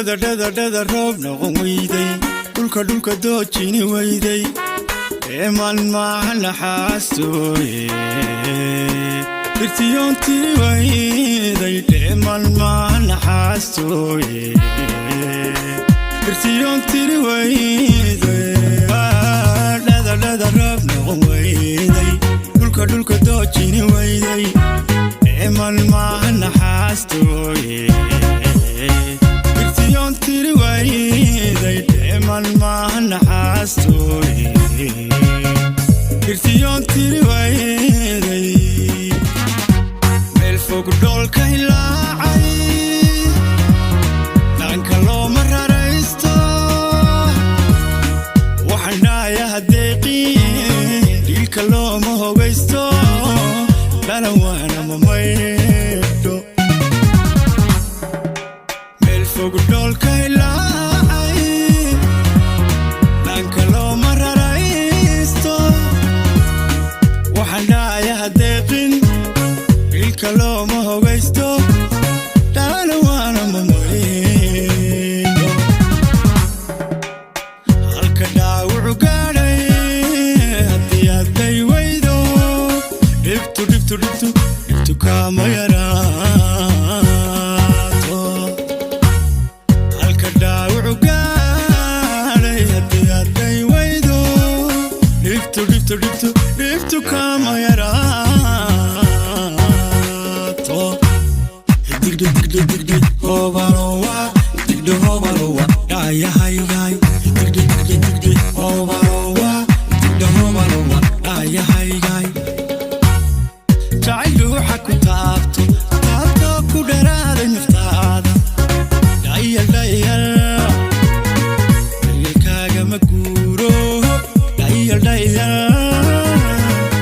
dhada roob noqon weyday dhulka doojini weyday eeman maaha naxaastooye dirtiyoontii weyday eeman maaha naxaastooye dirtiyoontii weyday dhada roob noqon weyday dhulka doojini weyday eeman maaha naxaastooye tiri wayday eeman maaha naxaastooye dirtiyoon tiri wayday meel fog dhoolka hilaacay dhanka looma raraysto waxaan dhaayaha deeqiin dhiilka looma hogaysto dhalan waana mamaydho dhoolka hilaacay dhanka looma raraysto waxaan dhaayaha deeqin dhiilka looma hogaysto dhalan waana mamaydho halka dhaawucu gaadhay haddii aad day weydo dhibtu kaama yaraato halka dhaawucu gaadhay haddii aad day weydo dhibtu kaama yaraato digdi hobalowa digdi hobalowa dhaayahaygaay digdi hobalowa digdi hobalowa dhaayahaygaay jacayl ruuxa ku taabto ku dharaaday naftaada dhayalkaaga ma guuro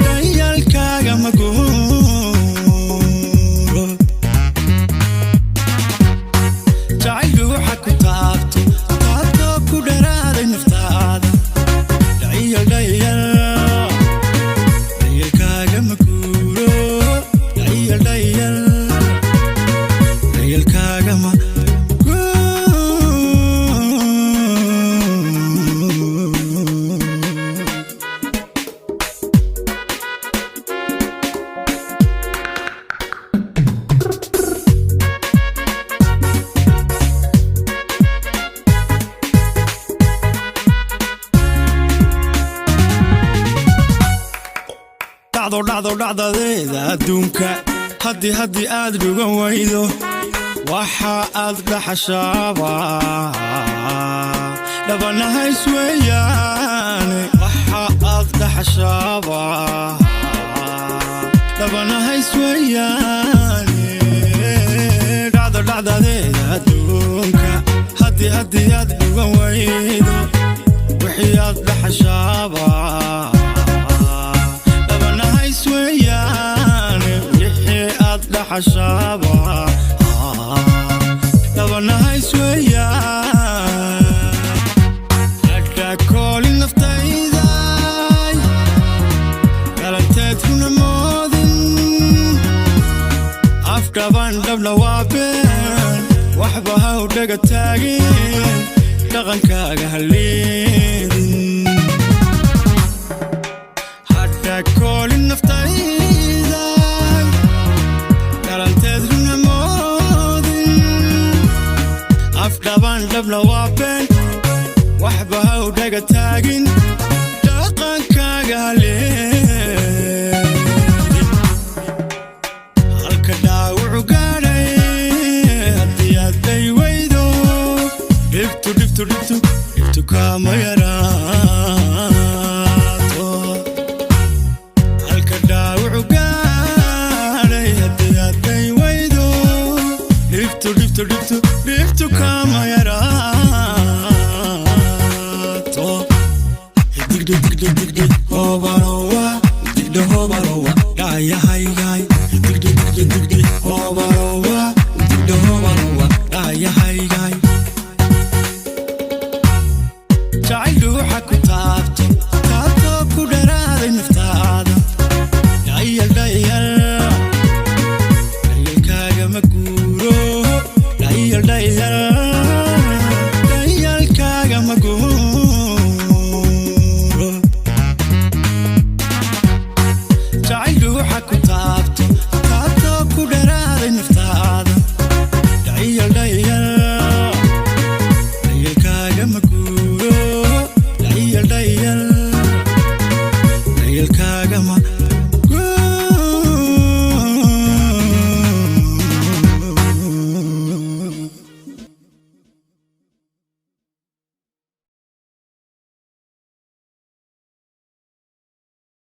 dhayalkaaga ma guuro jacayl ruuxa ku taabto ku dharaaday naftaada dhayalkaaga ma guuro dhayalkaaga ma dhacdadeeda adduunka haddii aad dhugan waydo waxa aad dhaxashaaba dhabanahays weeyaane waxa aad dhaxashaaba dhabanahays weeyaane dhacdadeeda adduunka haddii aad dhugan waydo wixii aad dhaxashaaba weeyaane wixii aad dhaxashaaba dhabanahays weeyaan adhaakoolin naftayday galanteed kuna moodin afdhaban dhabna waa been waxba haw dhaga taagin dhaqankaaga haleedin adhaakoolin naftayday galanteed kuna moodin afdhaban dhabna waa been waxba haw dhaga taagin dhaqankaaga haleedin halka dhaawucu gaadhay haddii aad day weydo dhibtu kaama yaraato halka dhaawucu gaadhay haddii aad day weydo dhibtu kaama yaraato digdi hobalowa digdi hobalowa dhaayahaygaay digdi hobalowa digdi hobalowa dhaayahaygaay jacayl ruuxa ku taabto ku dharaaday naftaada dhayalkaaga ma guuro dhayal kaagama